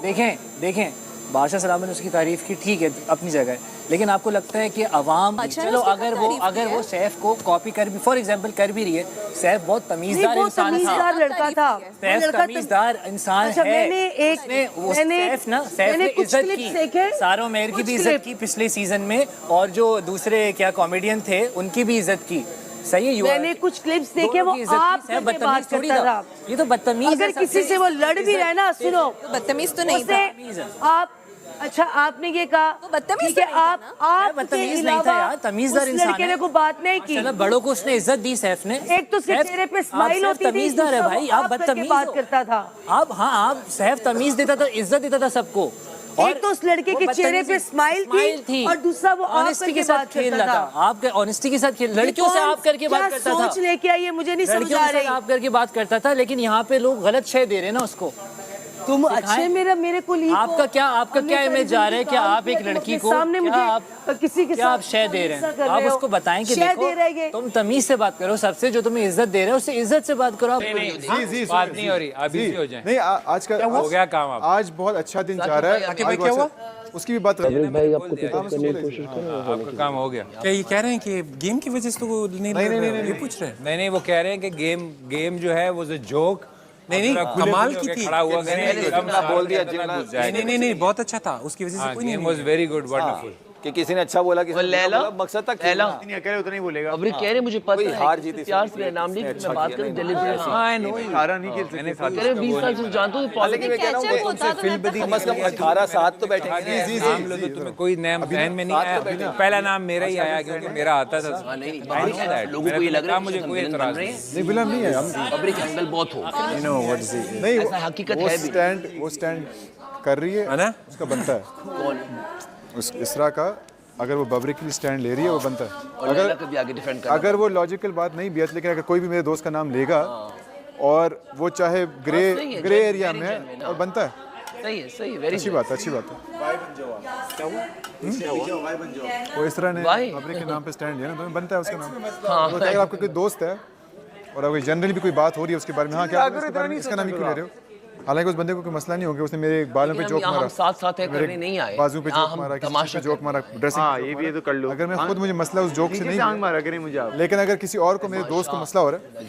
देखें बादशाह सलाम ने उसकी तारीफ की, ठीक है अपनी जगह, लेकिन आपको लगता है कि अवाम चलो अगर वो सैफ को कॉपी कर भी फॉर एग्जांपल कर भी रही है, सैफ बहुत तमीज़दार इंसान था, लड़का था, सैफ तमीज़दार इंसान है। सैफ ने इज्जत की, सारो मेहर की भी इज्जत की पिछले सीजन में, और जो दूसरे क्या कॉमेडियन थे उनकी भी इज्जत की। सही है, मैंने कुछ क्लिप्स देखे, वो आप बदतमीज थोड़ी था, ये तो बदतमीज। अगर किसी से वो लड़ भी रहा है ना, सुनो, बदतमीज तो नहीं था आप। अच्छा, आपने ये कहा बदतमीज है, आप बदतमीज नहीं था यार, तमीज़दार इंसान है। लड़के ने को बात नहीं की, चलो बड़ों को उसने इज्जत दी सैफ ने। एक तो उसके चेहरे पे स्माइल होती थी, तमीज़दार है भाई, आप बदतमीज बात करता था। आप सैफ तमीज देता था, इज्जत देता था सबको। एक तो उस लड़के के चेहरे पे स्माइल थी और दूसरा वो ऑनेस्टी के साथ खेल रहा था, आपके ऑनेस्टी के साथ खेल, लड़कियों से आप करके बात करता था, सोच लेके आई मुझे नहीं समझ आ रही, आप करके बात करता था, लेकिन यहाँ पे लोग गलत शय दे रहे हैं ना उसको। तुम अच्छे मेरे को आपका क्या इमेज जा रहा है कि आप एक लड़की को सामने मुझे किसी के आप शय दे रहे हैं, आप उसको बताएं कि देखो तुम तमीज से बात करो, सबसे जो तुम्हें इज्जत दे रहे हो उससे इज्जत से बात करो। आप बात नहीं हो रही, अभी हो जाए। नहीं, आज का हो गया काम, आज बहुत अच्छा दिन जा रहा है। क्या हुआ? उसकी भी बात भाई आपको करने की कोशिश करो, आपका काम हो गया। क्या ये कह रहे हैं कि गेम की वजह से तो वो नहीं पूछ रहे हैं? नहीं, वो कह रहे हैं कि गेम जो है वो जोक नहीं कमाल की थी, खड़ा हुआ बोल दिया, नहीं बहुत अच्छा था, उसकी वजह से कोई नहीं। वाज वेरी गुड, वंडरफुल कि किसी ने अच्छा बोला, किसी ने मकसद तक नहीं कह रहे उतना ही बोलेगा। अबरी कह रहे मुझे पता है, हार जीती प्यार से नाम नहीं, मैं बात करूं जल्दी से। हां आई नो, हारा नहीं खेल सकते, कह रहे 20 साल से जानता हूं, लेकिन मैं कह रहा हूं तुमसे फिल्म बदी कम से कम 18 साथ तो बैठेंगे। नाम लो तो तुम्हें कोई नाम ध्यान में नहीं आया, पहला नाम मेरा ही आया क्योंकि मेरा आता था। लोगों को ये लग रहा है मुझे कोई एतराज नहीं, विलन नहीं है हम। अबरी का एंगल बहुत हो, you know what is it, नहीं ऐसा हकीकत है भी। वो स्टैंड कर रही है ना, उसका बनता है। कौन? उस इसरा का अगर वो बबरी के लिए स्टैंड ले रही है वो बनता है। अगर वो लॉजिकल बात नहीं भी है, लेकिन अगर कोई भी मेरे दोस्त का नाम लेगा और वो चाहे ग्रे एरिया में है और बनता है, सही है, वेरी अच्छी बात है। वो इसरा ने बबरी के नाम पे स्टैंड लिया ना, तो बनता है उसका नाम। तो अगर आपका कोई दोस्त है और अगर जनरली भी कोई बात हो रही है उसके बारे में, हाँ क्या इसका नाम ही क्यों ले रहे हो, हालांकि उस बंदे को कोई मसला नहीं होगा, उसने मेरे बालों पे जोक मारा, साथ है करने नहीं आए, बाजू पे जोक मारा, किसी पे जोक मारा, ड्रेसिंग। हां ये भी तो कर लो। अगर मैं खुद मुझे मसला उस जोक से नहीं टांग मारा करे मुझे आप, लेकिन अगर किसी और को, मेरे दोस्त को मसला हो रहा है,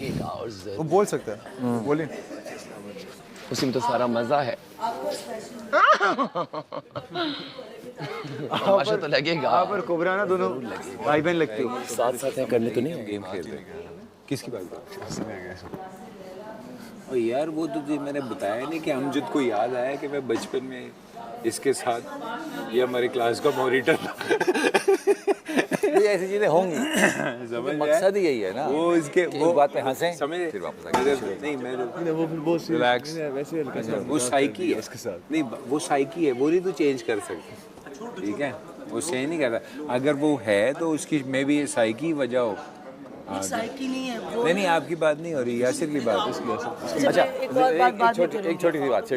वो बोल सकता है, बोलिए, उसी में तो सारा मजा है। तमाशा तो लगेगा। आप और कोबरा ना दोनों भाई बहन लगते हो, साथ है करने तो नहीं गेम खेल रहे। किसकी बात? और यार वो तो मैंने बताया नहीं कि अमजद को याद आया कि मैं बचपन में इसके साथ ये हमारे क्लास का मॉनिटर था। ये ऐसी चीजें होंगी, मकसद ही यही है ना, वो इसके वो बात पे हंसे समझ फिर वापस नहीं मैं वो रिलैक्स वो साइकी है इसके साथ, नहीं वो साइकी है, वो नहीं तो चेंज कर सकते, ठीक है, वो चेंज नहीं करता। अगर वो है तो उसकी मे भी साइकी वजह हो, नहीं है वो। नहीं आपकी बात नहीं हो रही, यासिर की बात है। अच्छा, एक छोटी सी बात,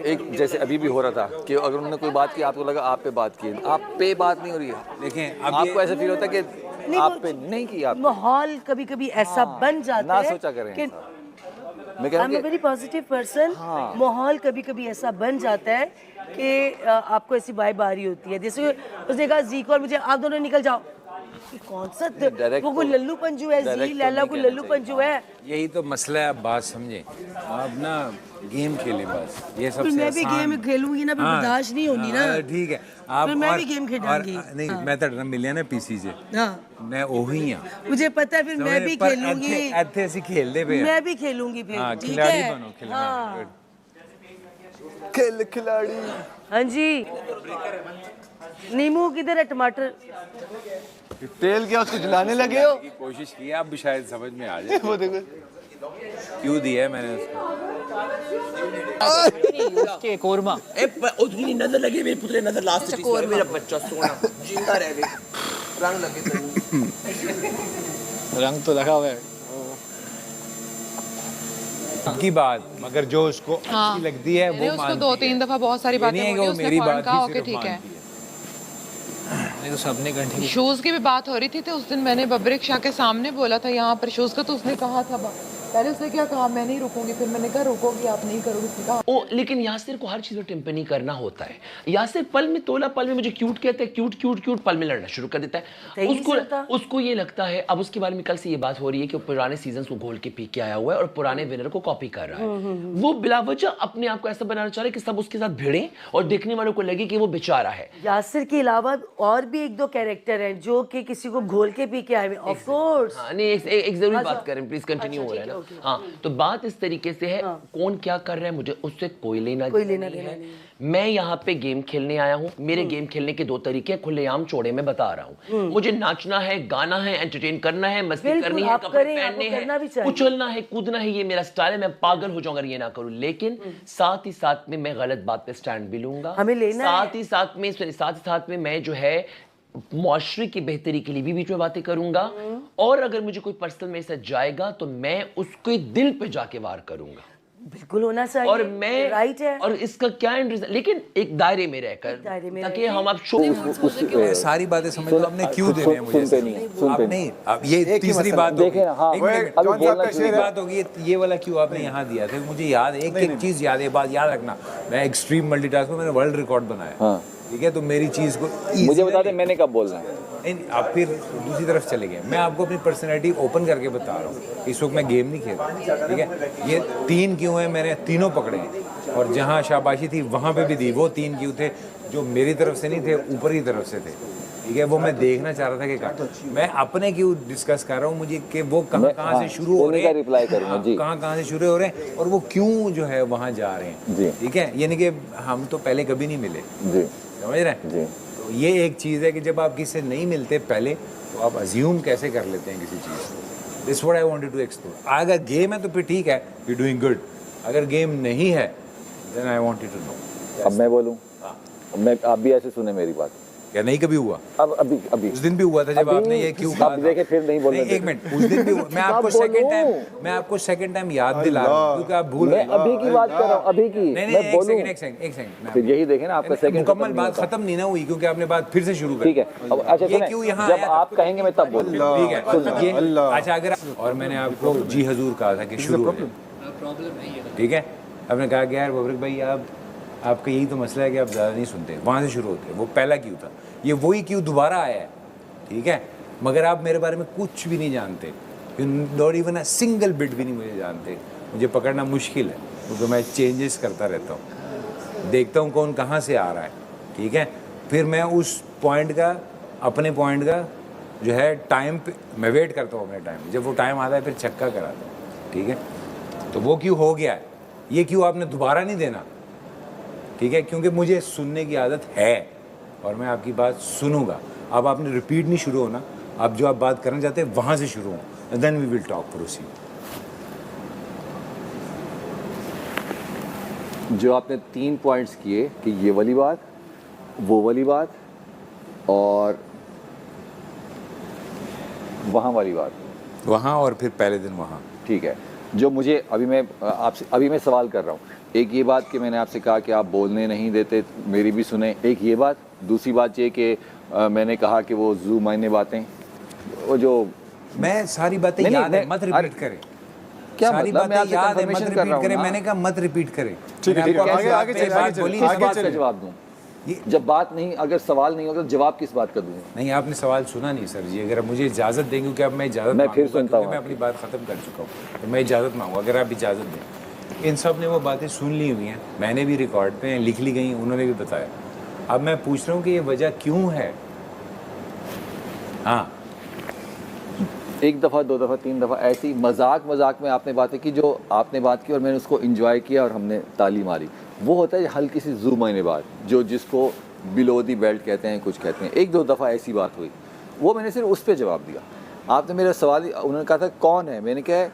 एक जैसे अभी भी हो रहा था कि अगर उन्होंने कोई बात की, आपको लगा आप पे बात की, आप पे बात नहीं हो रही है, देखें आपको ऐसा फील होता है कि आप पे नहीं की, आप माहौल कभी ऐसा बन जाता है, ना सोचा करें, मैं कह रहा हूं वेरी पॉजिटिव पर्सन, माहौल कभी ऐसा बन जाता है कि आपको ऐसी वाइब आ रही होती है, जैसे उसने कहा जी को और मुझे, आप दोनों निकल जाओ, कौन सा वो लल्लू पंजू है, जी लैला को लल्लू पंजू है। यही तो मसला है, आप बात समझे, आप ना गेम खेलें बस, ये सबसे मैं भी गेम खेलूंगी ना, बर्दाश्त नहीं होनी ना, ठीक है आप, मैं भी गेम खेलूंगी नहीं मैं तो मिलिया ना पीसी से, मैं ओही हां, मुझे पता है, फिर मैं भी खेलूंगी, ਇੱਥੇ ਅਸੀਂ ਖੇਲਦੇ ਪਏ, मैं भी खेलूंगी फिर, हां खिलाड़ी बनो, खिलाड़ी। हाँ जी, नींबू किधर है, टमाटर तेल क्या उसको जलाने लगे हो? कोशिश की आप भी शायद समझ में आ जाए। वो देखो क्यों दिया है मैंने उसके कोरमा उतनी नजर लगी मेरे पुतले, नजर लास्ट चकोर मेरा बच्चा सोना जिंदा रह गए, रंग लगे रंग तो लगा हुआ है की बात, मगर जो उसको अच्छी लगती है वो उसको 2-3 दफा बहुत सारी बातें बोली, उसने मेरी बात कहा ओके ठीक है। नहीं तो सबने कंटिन्यू, शूज की भी बात हो रही थी, तो उस दिन मैंने बब्रिक शाह के सामने बोला था यहाँ पर शूज का, तो उसने कहा था पहले उसने क्या कहा, मैं नहीं रुकूंगी, फिर मैंने कहा रोकोगी आप, नहीं करोगी, उसने कहा ओ, लेकिन यासिर को हर चीज़ में टिम्पनी करना होता है। यासिर पल में तोला, पल में मुझे क्यूट कहते हैं, क्यूट क्यूट क्यूट, पल में लड़ना शुरू कर देता है। उसको ये लगता है, अब उसके बारे में कल से ये बात हो रही है कि वो पुराने सीजन को घोल के पी के आया हुआ है और पुराने विनर को कॉपी कर रहा है। वो बिलावजह अपने आप को ऐसा बनाना चाह रहा है कि सब उसके साथ भिड़े और देखने वालों को लगे कि वो बेचारा है। यासिर के अलावा और भी एक दो कैरेक्टर हैं जो कि किसी को घोल के पी के आए हुए, ऑफ कोर्स। हाँ, नहीं, एक जरूरी बात करें, प्लीज कंटिन्यू हो रहा है ना। हाँ, तो बात इस तरीके से है, कौन क्या कर रहा है मुझे उससे कोई लेना देना नहीं है। मैं यहाँ पे गेम खेलने आया हूँ। मेरे गेम खेलने के दो तरीके खुलेआम चौड़े में बता रहा हूँ। मुझे नाचना है, गाना है, एंटरटेन करना है, मस्ती करनी है, कपड़े पहनने हैं, उछलना है, कूदना है, ये मेरा स्टाइल है। मैं पागल हो जाऊंगा अगर ये ना करूँ। लेकिन साथ ही साथ में मैं गलत बात पे स्टैंड भी लूंगा। साथ ही साथ में मैं जो है मुआशरे की बेहतरी के लिए भी बीच में बातें करूंगा। और अगर मुझे कोई पर्सनल मेरे साथ जाएगा तो मैं उसके दिल पे जाके वार करूंगा। बिल्कुल होना चाहिए, और मैं राइट है। और इसका क्या इंटरेस्ट, लेकिन एक दायरे में रहकर, ताकि हम आप शो सारी बातें समझ लो। आपने क्यों दे रहे हैं मुझे? आप नहीं, अब ये तीसरी बात होगी, तीसरी बात होगी, ये वाला क्यों आपने यहाँ दिया था? मुझे याद है, एक चीज याद है, बात याद रखना, मैं एक्सट्रीम मल्टीटास्क में मैंने वर्ल्ड रिकॉर्ड बनाया, ठीक है? तो मेरी चीज को मुझे बता दें मैंने कब बोलना है। आप फिर दूसरी तरफ चले गए। मैं आपको अपनी पर्सनैलिटी ओपन करके बता रहा हूँ। इस वक्त मैं गेम नहीं खेल रहा, ठीक है? ये 3 क्यों है, मैंने तीनों पकड़े हैं, और जहाँ शाबाशी थी वहाँ पे भी दी। वो 3 क्यों थे जो मेरी तरफ से नहीं थे, ऊपर की तरफ से थे, ठीक है? वो मैं देखना चाह रहा था कि कहाँ मैं अपने क्यों डिस्कस कर रहा हूँ, मुझे कि वो कहाँ से शुरू हो रहे हैं, कहाँ से शुरू हो रहे हैं, और वो क्यों जो है वहाँ जा रहे हैं, ठीक है? यानी कि हम तो पहले कभी नहीं मिले, समझ रहे हैं? तो ये एक चीज़ है कि जब आप किसी से नहीं मिलते पहले, तो आप अज्यूम कैसे कर लेते हैं किसी चीज़ को। This what I wanted to explore. अगर गेम है तो फिर ठीक है, यू डूइंग गुड। अगर गेम नहीं है, then I wanted to know. अब मैं बोलूं, मैं आप भी ऐसे सुने मेरी बात। क्या नहीं कभी हुआ? अब अभी उस दिन भी हुआ था जब आपने ये क्यों कहा था? देखे फिर नहीं बोलने। एक मिनट, उस दिन भी मैं आपको सेकंड टाइम याद दिला रहा हूं, क्योंकि आप भूल गए। अभी की बात कर रहा हूं, अभी की। नहीं, एक सेकंड फिर यही देखें ना, आपका सेकंड मुकम्मल बात खत्म नहीं ना हुई, क्योंकि आपने बात फिर से शुरू कर। ठीक है, अब अच्छा सुने, जब आप कहेंगे मैं तब बोलूंगा। ठीक है, अच्छा अगर, और मैंने आपको जी हजूर कहा था कि शुरू करें, ठीक है? आपने कहा कि यार बबरिक भाई, आपका यही तो मसला है कि आप ज़्यादा नहीं सुनते, वहाँ से शुरू होते। वो पहला क्यों था, ये वही क्यों दोबारा आया है, ठीक है? मगर आप मेरे बारे में कुछ भी नहीं जानते, not even a single bit भी नहीं मुझे जानते। मुझे पकड़ना मुश्किल है, क्योंकि मैं चेंजेस करता रहता हूँ, देखता हूँ कौन कहाँ से आ रहा है, ठीक है? फिर मैं उस पॉइंट का, अपने पॉइंट का जो है टाइम पे मैं वेट करता हूँ अपने टाइम। जब वो टाइम आता है फिर छक्का कराता हूँ, ठीक है? तो वो क्यों हो गया है, ये क्यों आपने दोबारा नहीं देना, ठीक है? क्योंकि मुझे सुनने की आदत है और मैं आपकी बात सुनूंगा। अब आपने रिपीट नहीं शुरू होना, आप जो आप बात करना चाहते हैं वहाँ से शुरू हो, then we will talk proceed. जो आपने 3 पॉइंट्स किए कि ये वाली बात, वो वाली बात और वहाँ वाली बात, वहाँ और फिर पहले दिन वहाँ, ठीक है? जो मुझे अभी मैं सवाल कर रहा हूँ, एक ये बात कि मैंने आपसे कहा कि आप बोलने नहीं देते, मेरी भी सुने, एक ये बात। दूसरी बात ये कि मैंने कहा कि वो जू मायने बातें, वो जो मैं सारी बातें याद है, मत रिपीट करें। क्या सारी मतलब? बातें याद है, मत रिपीट करें। मैंने कहा मत रिपीट करें। ठीक है, आगे चलिए, जवाब दूं। जब बात नहीं, अगर सवाल नहीं होगा तो जवाब किस बात का दूं? नहीं, आपने सवाल सुना नहीं सर जी। अगर मुझे इजाज़त दें, क्योंकि अब मैं इजाज़त, मैं फिर सुनता हूँ, मैं अपनी बात ख़त्म कर चुका हूँ, तो मैं इजाज़त मांगूँ अगर आप इजाज़त दें। इन सब ने वो बातें सुन ली हुई हैं, मैंने भी रिकॉर्ड पे हैं, लिख ली गई, उन्होंने भी बताया। अब मैं पूछ रहा हूँ कि ये वजह क्यों है? हाँ, 1 दफ़ा 2 दफ़ा 3 दफ़ा ऐसी मजाक में आपने बातें की, जो आपने बात की और मैंने उसको एंजॉय किया और हमने ताली मारी। वो होता है हल्की सी जू मायने बात, जो जिसको बिलो दी बेल्ट कहते हैं, कुछ कहते हैं। 1-2 दफ़ा ऐसी बात हुई, वो मैंने सिर्फ उस पर जवाब दिया। आपने मेरा सवाल, उन्होंने कहा था कौन है, मैंने कहा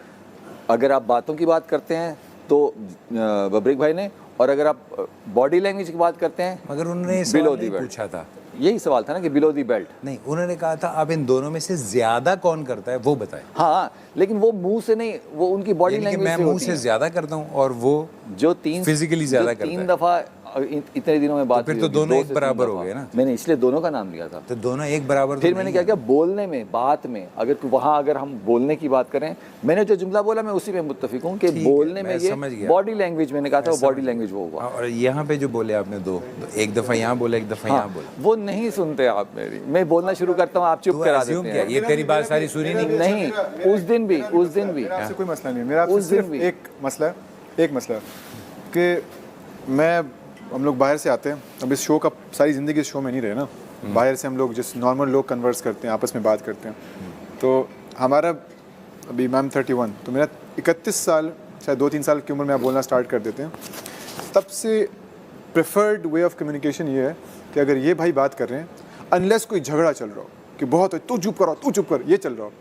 अगर आप बातों की बात करते हैं तो बबरिक भाई ने, और अगर आप बॉडी लैंग्वेज की बात करते हैं, मगर उन्होंने बिलो दी बेल्ट पूछा था। यही सवाल था ना कि बिलो दी बेल्ट। नहीं, उन्होंने कहा था अब इन दोनों में से ज्यादा कौन करता है वो बताए। हाँ, लेकिन वो मुंह से नहीं, वो उनकी बॉडी लैंग्वेज से। मैं मुंह से ज्यादा करता हूँ और वो जो 3 फिजिकली ज्यादा करता है। 3 दफ़ा इतने दिनों में बात फिर तो दोनों एक बराबर हो गए ना। मैंने इसलिए दोनों का नाम लिया था, तो दोनों एक बराबर। फिर मैंने क्या किया, बोलने में, बात में, अगर हम बोलने की बात करें, मैंने जो जुमला बोला मैं उसी में मुत्तफिक हूँ कि बोलने में ये बॉडी लैंग्वेज, मैंने कहा था वो बॉडी लैंग्वेज वो हुआ। और यहाँ पे जो बोले आपने दो, एक दफा यहाँ बोला, एक दफा यहाँ बोला, वो नहीं सुनते आप मेरी, मैं बोलना शुरू करता हूँ, आप चुप करा देते हैं। ये तेरी बात सारी सुनी नहीं। उस दिन भी आपसे कोई मसला नहीं है मेरा, आपसे सिर्फ एक मसला है कि हम लोग बाहर से आते हैं, अब इस शो का सारी ज़िंदगी इस शो में नहीं रहे ना, बाहर से हम लोग जिस नॉर्मल लोग कन्वर्स करते हैं, आपस में बात करते हैं, तो हमारा अभी मैम 31, तो मेरा 31 साल शायद 2-3 साल की उम्र में आप बोलना स्टार्ट कर देते हैं। तब से प्रेफर्ड वे ऑफ कम्युनिकेशन ये है कि अगर ये भाई बात कर रहे हैं, अनलेस कोई झगड़ा चल रहा हो कि बहुत है तू चुप कर, ये चल रहा हो,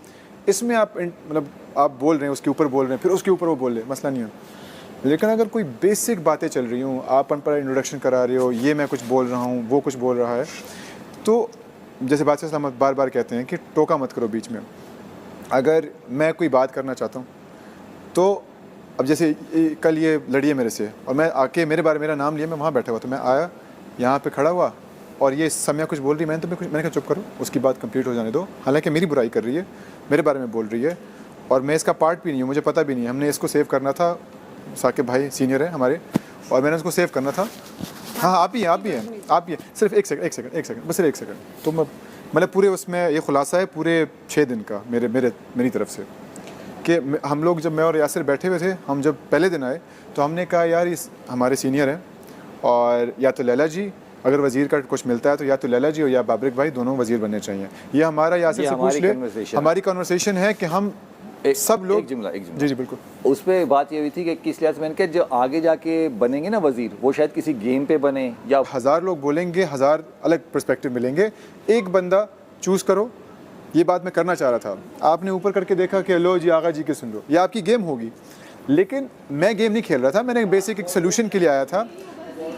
इसमें आप मतलब आप बोल रहे हैं, उसके ऊपर बोल रहे हैं, फिर उसके ऊपर वो बोल रहे हैं, मसला नहीं है। लेकिन अगर कोई बेसिक बातें चल रही हूँ, आप पर इंट्रोडक्शन करा रहे हो, ये मैं कुछ बोल रहा हूँ, वो कुछ बोल रहा है, तो जैसे बादशाह सलामत बार बार कहते हैं कि टोका मत करो बीच में। अगर मैं कोई बात करना चाहता हूँ तो अब जैसे कल ये लड़ी है मेरे से और मैं आके मेरा नाम लिया, मैं वहाँ बैठा हुआ, तो मैं आया यहाँ पे खड़ा हुआ और ये समय कुछ बोल रही, मैंने कहा चुप करो, उसकी बात कंप्लीट हो जाने दो। हालांकि मेरी बुराई कर रही है, मेरे बारे में बोल रही है और मैं इसका पार्ट भी नहीं हूँ, मुझे पता भी नहीं है। हमने इसको सेव करना था, साकिब भाई सीनियर है हमारे, और मैंने उसको सेव करना था। हाँ आप ही हैं, सिर्फ एक सेकंड, बस सिर्फ एक सेकंड। तो मतलब पूरे उसमें ये खुलासा है पूरे 6 दिन का मेरी तरफ से कि हम लोग जब मैं और यासिर बैठे हुए थे, हम जब पहले दिन आए तो हमने कहा यार इस हमारे सीनियर हैं और या तो लैला जी अगर वज़ीर का कुछ मिलता है तो या तो लैला जी और या बाबरिक भाई दोनों वज़ीर बनने चाहिए। ये हमारा यासिर से पूछ ले, हमारी कन्वर्सेशन है कि हम सब लोग एक जुमला जी बिल्कुल। उस पर बात ये हुई थी कि किस लिहाज से मैंने कहा जो आगे जाके बनेंगे ना वज़ीर, वो शायद किसी गेम पे बने या 1000 लोग बोलेंगे, 1000 अलग पर्सपेक्टिव मिलेंगे, एक बंदा चूज़ करो। ये बात मैं करना चाह रहा था, आपने ऊपर करके देखा कि लो जी आगा जी की सुन लो, ये आपकी गेम होगी, लेकिन मैं गेम नहीं खेल रहा था, मैंने बेसिक एक सोल्यूशन के लिए आया था।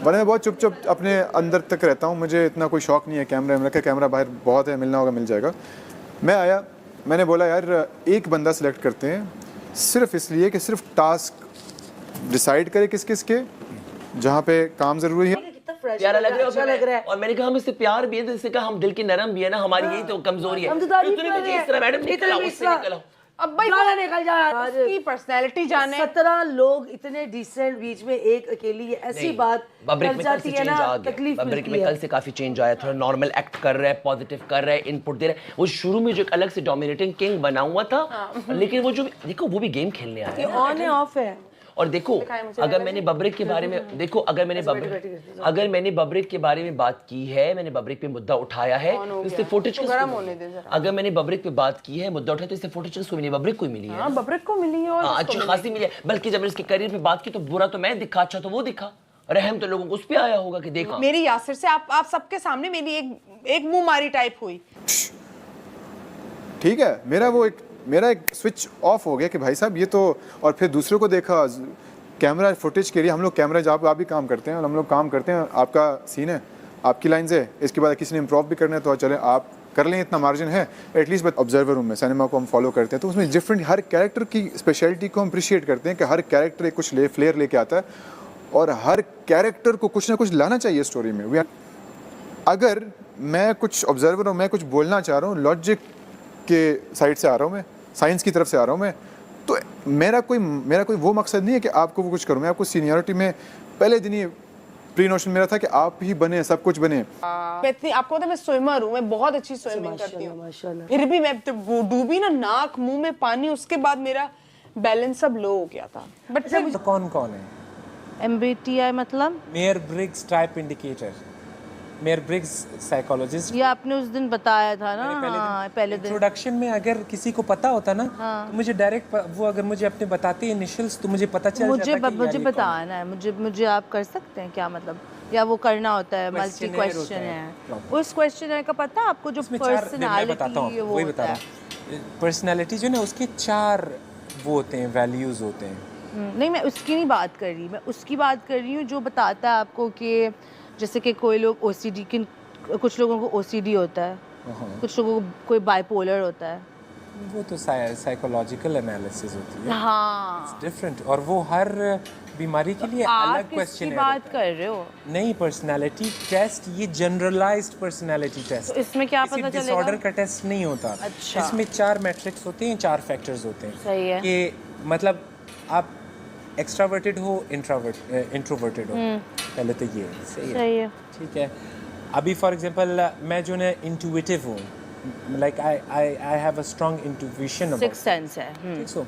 वरना मैं बहुत चुप अपने अंदर तक रहता हूँ, मुझे इतना कोई शौक़ नहीं है कैमरा, मैंने कहा कैमरा बाहर बहुत है, मिलना होगा मिल जाएगा। मैं आया, मैंने बोला यार एक बंदा सेलेक्ट करते हैं सिर्फ इसलिए कि सिर्फ टास्क डिसाइड करे किस किस के, जहाँ पे काम ज़रूरी है। प्यारा लग रहा है और मैंने कहा हम इससे प्यार भी है, तो इससे कहा हम दिल की नरम भी है ना, हमारी यही तो कमजोरी है। हम तो तारीफ कर रहे हैं मैडम, निकला अब भाई निकल जा, उसकी पर्सनैलिटी जाने। 17 लोग इतने डिसेंट, बीच में एक अकेली ऐसी बात कर जाती है ना, तकलीफ बब्रिक में कल से काफी चेंज आया, थोड़ा नॉर्मल एक्ट कर रहा है, पॉजिटिव कर रहा है, इनपुट दे रहा है। वो शुरू में जो एक अलग से डोमिनेटिंग किंग बना हुआ था, लेकिन वो जो देखो वो भी गेम खेलने आया है, ऑन है ऑफ है। और देखो अगर मैंने बब्रिक के बारे में देखो अगर मैंने बब्रिक के बारे में बात की है, मैंने बब्रिक पे मुद्दा उठाया है, तो इससे फुटेज अगर मैंने बब्रिक पे बात की है, मुद्दा उठाया, तो इससे फुटेज किसको मिली? बब्रिक को मिली है, बब्रिक को मिली है और अच्छी खासी मिली है। बल्कि जब इसके करियर पे बात की तो बुरा तो मैं दिखा, अच्छा तो वो दिखा, रहम तो लोगों को उस पे आया होगा कि देखा। मेरी यासिर से आप सबके सामने मेरी एक मुंह मारी टाइप हुई। ठीक है, मेरा एक स्विच ऑफ हो गया कि भाई साहब ये तो, और फिर दूसरों को देखा कैमरा फुटेज के लिए। हम लोग कैमरा जहाँ आप भी काम करते हैं और हम लोग काम करते हैं, आपका सीन है, आपकी लाइन्स है, इसके बाद किसी ने इम्प्रूव भी करना है तो चले आप कर लें, इतना मार्जिन है एटलीस्ट। बट ऑब्जर्वर रूम में सिनेमा को हम फॉलो करते हैं तो उसमें डिफरेंट हर कैरेक्टर की स्पेशलिटी को हम अप्रिशिएट करते हैं कि हर कैरेक्टर एक कुछ फ्लेयर लेके आता है और हर कैरेक्टर को कुछ ना कुछ लाना चाहिए स्टोरी में। अगर मैं कुछ ऑब्जर्वर हूँ, मैं कुछ बोलना चाह रहा हूँ, लॉजिक के साइड से आ रहा हूँ, मैं साइंस की तरफ से आ रहा हूँ मैं, तो मेरा कोई वो मकसद नहीं है कि आपको वो कुछ करूँ। मैं आपको सीनियरिटी में पहले दिन ही प्री नोशन मेरा था कि आप ही बने, सब कुछ बने। आपको पता है मैं स्विमर हूँ, मैं बहुत अच्छी स्विमिंग करती हूँ, फिर भी मैं वो डूबी ना, नाक मुंह में पानी, उसके बाद मेरा बैलेंस सब लो हो गया था। बट तो कौन है MBTI मतलब mayor Briggs type indicator, mayor Briggs psychologist. ये आपने उस दिन बताया था ना, पहले दिन इंट्रोडक्शन में। अगर किसी को पता होता ना तो मुझे डायरेक्ट वो अगर मुझे अपने बताते इनिशियल्स तो मुझे पता चल जाता कि मुझे बताना है, मुझे आप कर सकते हैं क्या मतलब, या वो करना होता है मल्टी क्वेश्चन है, उस क्वेश्चन का पता है आपको जो पर्सनालिटी वो होता है, पर्सनालिटी जो ना उसके 4 वो होते हैं, वैल्यूज होते हैं। नहीं मैं उसकी नहीं बात कर रही, मैं उसकी बात कर रही हूँ जो बताता है आपको कि जैसे कि कोई लोग OCD, कुछ लोगों को OCD होता है, कुछ लोगों को कोई बाइपोलर होता है, वो तो साइकोलॉजिकल एनालिसिस होती है, हाँ डिफरेंट, और वो हर बीमारी के लिए अलग क्वेश्चन है। बात कर रहे हो नहीं, पर्सनालिटी टेस्ट ये जनरलाइज्ड पर्सनालिटी टेस्ट, तो इसमें क्या पता चलेगा? डिसऑर्डर का टेस्ट नहीं होता। अच्छा। इसमें 4 मैट्रिक्स होते हैं, 4 फैक्टर्स होते हैं। सही है। कि मतलब आप एक्सट्रावर्टेड हो, इंट्रोवर्टेड हो, पहले तो ये सही है, ठीक है। अभी फॉर एग्जांपल मैं जो ना इंट्यूटिव हूँ, like I have a strong intuition about, six sense है। ठीक सो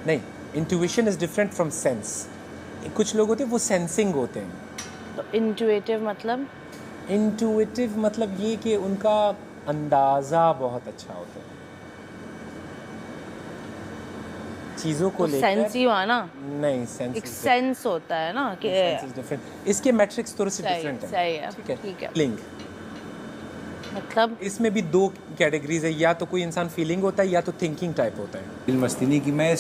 नहीं, intuition is different from sense. कुछ लोग होते हैं वो सेंसिंग होते हैं। तो इंट्यूटिव मतलब? इंट्यूटिव मतलब ये कि उनका अंदाज़ा बहुत अच्छा होता है चीज़ों को लेकर। सेंस ही हुआ ना? नहीं, सेंस एक सेंस होता है ना कि डिफरेंट। इसके मैट्रिक्स थोड़े से डिफरेंट हैं। सही है, ठीक है। फीलिंग मतलब इसमें भी 2 कैटेगरीज है, या तो कोई इंसान फीलिंग होता है या तो थिंकिंग टाइप होता है। दिल मस्ती नहीं कि मैं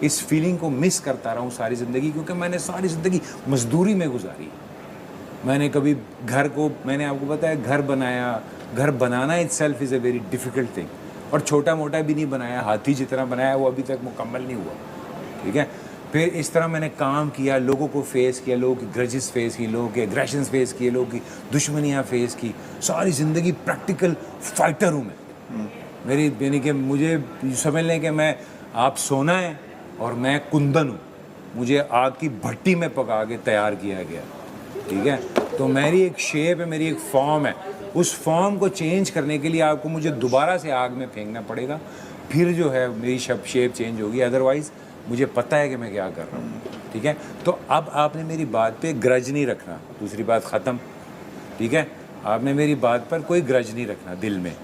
इस फीलिंग को मिस करता रहा हूँ सारी ज़िंदगी, क्योंकि मैंने सारी ज़िंदगी मजदूरी में गुजारी। मैंने कभी घर को, मैंने आपको बताया, घर बनाया। घर बनाना itself is a very difficult thing, और छोटा मोटा भी नहीं बनाया, हाथी जितना बनाया वो अभी तक मुकम्मल नहीं हुआ, ठीक है। फिर इस तरह मैंने काम किया, लोगों को फेस किया, लोगों की ग्रजेस फेस की, लोगों के एग्रेशंस फेस किए, लोगों की दुश्मनियाँ फेस की। सारी ज़िंदगी प्रैक्टिकल फाइटर हूँ मैं। मेरी यानी कि मुझे समझ लें कि मैं, आप सोना है और मैं कुंदन हूँ, मुझे आग की भट्टी में पका के तैयार किया गया, ठीक है। तो मेरी एक शेप है, मेरी एक फॉर्म है। उस फॉर्म को चेंज करने के लिए आपको मुझे दोबारा से आग में फेंकना पड़ेगा, फिर जो है मेरी शेप चेंज होगी। अदरवाइज़ मुझे पता है कि मैं क्या कर रहा हूँ, ठीक है। तो अब आपने मेरी बात पे ग्रज नहीं रखना, दूसरी बात ख़त्म, ठीक है। आपने मेरी बात पर कोई ग्रज नहीं रखना दिल में,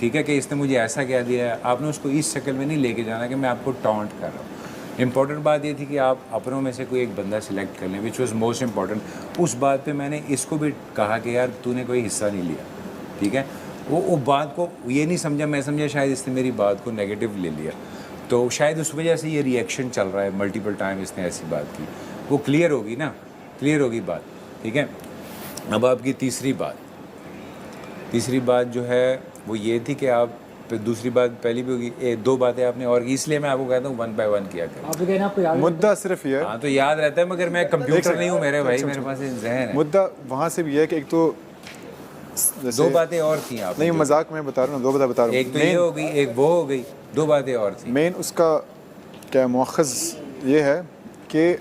ठीक है, कि इसने मुझे ऐसा कह दिया है। आपने उसको इस शक्ल में नहीं लेके जाना कि मैं आपको टॉन्ट कर रहा हूँ। इम्पॉर्टेंट बात ये थी कि आप अपनों में से कोई एक बंदा सिलेक्ट कर लें, विच वॉज मोस्ट इम्पॉर्टेंट। उस बात पे मैंने इसको भी कहा कि यार तूने कोई हिस्सा नहीं लिया, ठीक है। वो बात को ये नहीं समझा, मैं समझा शायद इसने मेरी बात को नेगेटिव ले लिया, तो शायद उस वजह से ये रिएक्शन चल रहा है। मल्टीपल टाइम इसने ऐसी बात की, वो क्लियर होगी ना, क्लियर होगी बात, ठीक है। अब आपकी तीसरी बात जो है वो ये थी कि आप, दूसरी बात पहली भी होगी, 2 बातें आपने और, इसलिए मैं आपको कहता हूँ 1 by 1 किया करें। मुद्दा सिर्फ ये है, हाँ तो याद रहता है, मगर मैं कंप्यूटर नहीं हूँ मेरे भाई, मेरे पास जहन है। मुद्दा वहाँ से भी है कि एक तो 2 बातें और थी आप, नहीं मजाक में बता रहा हूँ, 2 बातें बता रहा हूँ। एक तो ये हो गई, एक वो हो गई, 2 बातें और थी। मेन उसका क्या मौखज़ ये है कि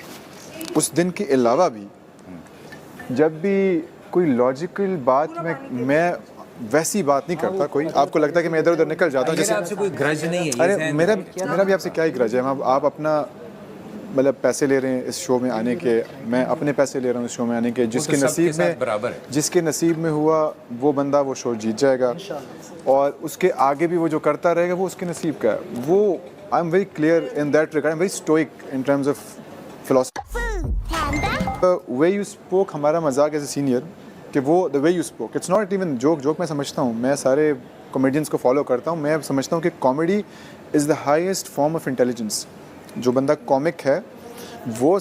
उस दिन के अलावा भी जब भी कोई लॉजिकल बात में मैं वैसी बात नहीं करता, कोई आपको लगता है कि मैं इधर उधर निकल जाता हूँ, जैसे आपसे कोई ग्रज नहीं है। अरे मेरा भी आपसे क्या ही ग्रज है। आप अपना मतलब पैसे ले रहे हैं इस शो में आने के, मैं अपने पैसे ले रहा हूँ इस शो में आने के। जिसके नसीब में बराबर है, जिसके नसीब में हुआ वो बंदा वो शो जीत जाएगा, और उसके आगे भी वो जो करता रहेगा वो उसके नसीब का है। वो I am very clear in that regard, I am very stoic in terms of philosophy. Way you spoke, हमारा मजाक एज ए सीनियर कि वो the way you spoke, it's not even joke मैं समझता हूँ, मैं सारे कॉमेडियंस को फॉलो करता हूँ, मैं समझता हूँ कि comedy is the highest form of intelligence. जो बंदा कॉमिक है वो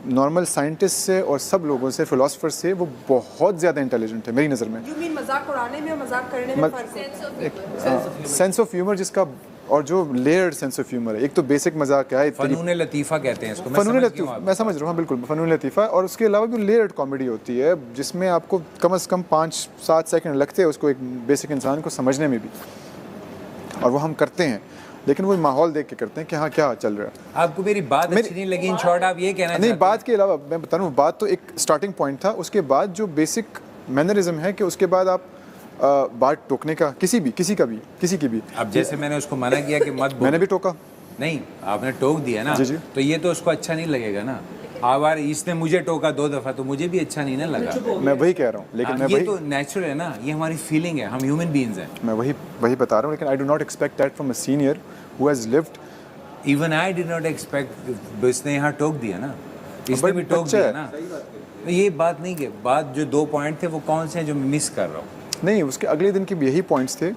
नॉर्मल साइंटिस्ट से और सब लोगों से, फिलोसफर से, वो बहुत ज़्यादा इंटेलिजेंट है मेरी नज़र में। मजाक उड़ाने में और मजाक करने में फर्क है। सेंस ऑफ ह्यूमर जिसका, और जो लेयर्ड सेंस ऑफ ह्यूमर है। एक तो बेसिक मजाक है, फनून लतीफ़ा कहते हैं इसको, फनून लतीफ़ा मैं समझ रहा हूँ, हाँ बिल्कुल फनून लतीफ़ा। और उसके अलावा भी लेयर्ड कॉमेडी होती है जिसमें आपको कम से कम 5-7 सेकंड लगते हैं उसको एक बेसिक इंसान को समझने में भी, और वो हम करते हैं, लेकिन वो माहौल देख के करते हैं कि हाँ क्या चल रहा है। आपको मेरी बात अच्छी नहीं लगी, इन शॉर्ट आप ये कहना नहीं, बात के अलावा मैं बता रहा हूँ, बात तो एक स्टार्टिंग पॉइंट था, उसके बाद जो बेसिक मैनरिज्म है कि उसके बाद आप बात टोकने का, किसी की भी। अब जैसे मैंने उसको मना किया कि मत बोल, मैंने भी टोका नहीं, आपने टोक दिया ना, जी। तो ये तो उसको अच्छा नहीं लगेगा ना। आवार इसने मुझे टोका 2 दफ़ा, तो मुझे भी अच्छा नहीं ना लगा। मैं वही कह रहा हूँ, लेकिन मैं ये तो नेचुरल है ना, ये हमारी फीलिंग है, हम ह्यूमन बीइंग्स हैं। मैं वही बता रहा हूँ, लेकिन I do not expect that from a senior who has lived. Even I did not expect, इसने यहाँ टोक दिया ना, इसने भी टोक दिया ना। तो ये बात नहीं कि बात जो 2 पॉइंट थे वो कौन से हैं जो मैं मिस कर रहा हूँ? नहीं, उसके अगले दिन के भी यही पॉइंट्स थे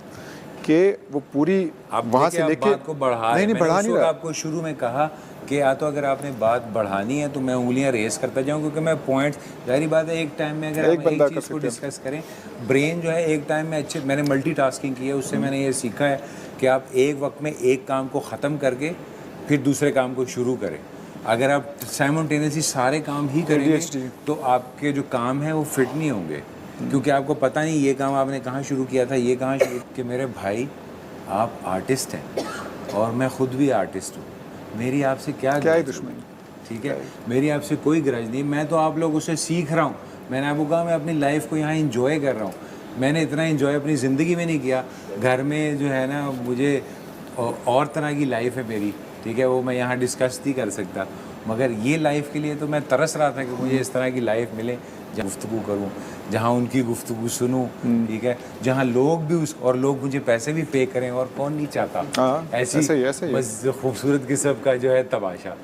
कि वो पूरी वहाँ से लेके बात को बढ़ा नहीं बढ़ा नहीं रहा। आपको शुरू में कहा कि या तो अगर आपने बात बढ़ानी है तो मैं उंगलियां रेस करता जाऊं, क्योंकि मैं पॉइंट्स, जाहिर बात है एक टाइम में अगर आप एक चीज़ को डिस्कस करें, ब्रेन जो है एक टाइम में अच्छे, मैंने मल्टीटास्किंग की है, उससे मैंने ये सीखा है कि आप एक वक्त में एक काम को ख़त्म करके फिर दूसरे काम को शुरू करें। अगर आप साइमल्टेनियसली सारे काम ही करेंगे तो आपके जो काम है वो फिट नहीं होंगे, क्योंकि आपको पता नहीं ये काम आपने कहाँ शुरू किया था, ये कहाँ शुरू कि मेरे भाई आप आर्टिस्ट हैं और मैं खुद भी आर्टिस्ट हूँ, मेरी आपसे क्या दुश्मनी, ठीक है, मेरी आपसे कोई गरज नहीं, मैं तो आप लोगों से सीख रहा हूँ। मैंने आपको कहा मैं अपनी लाइफ को यहाँ इंजॉय कर रहा हूँ, मैंने इतना इंजॉय अपनी ज़िंदगी में नहीं किया। घर में जो है ना मुझे और तरह की लाइफ है मेरी, ठीक है, वो मैं यहाँ डिस्कस नहीं कर सकता, मगर ये लाइफ के लिए तो मैं तरस रहा था कि मुझे इस तरह की लाइफ मिले जहाँ गुफ्तगू करूँ, जहाँ उनकी गुफ्तगू सुनूँ, ठीक है, जहाँ लोग भी और लोग मुझे पैसे भी पे करें, और कौन नहीं चाहता ऐसी बस खूबसूरत किस्म का जो है तमाशा।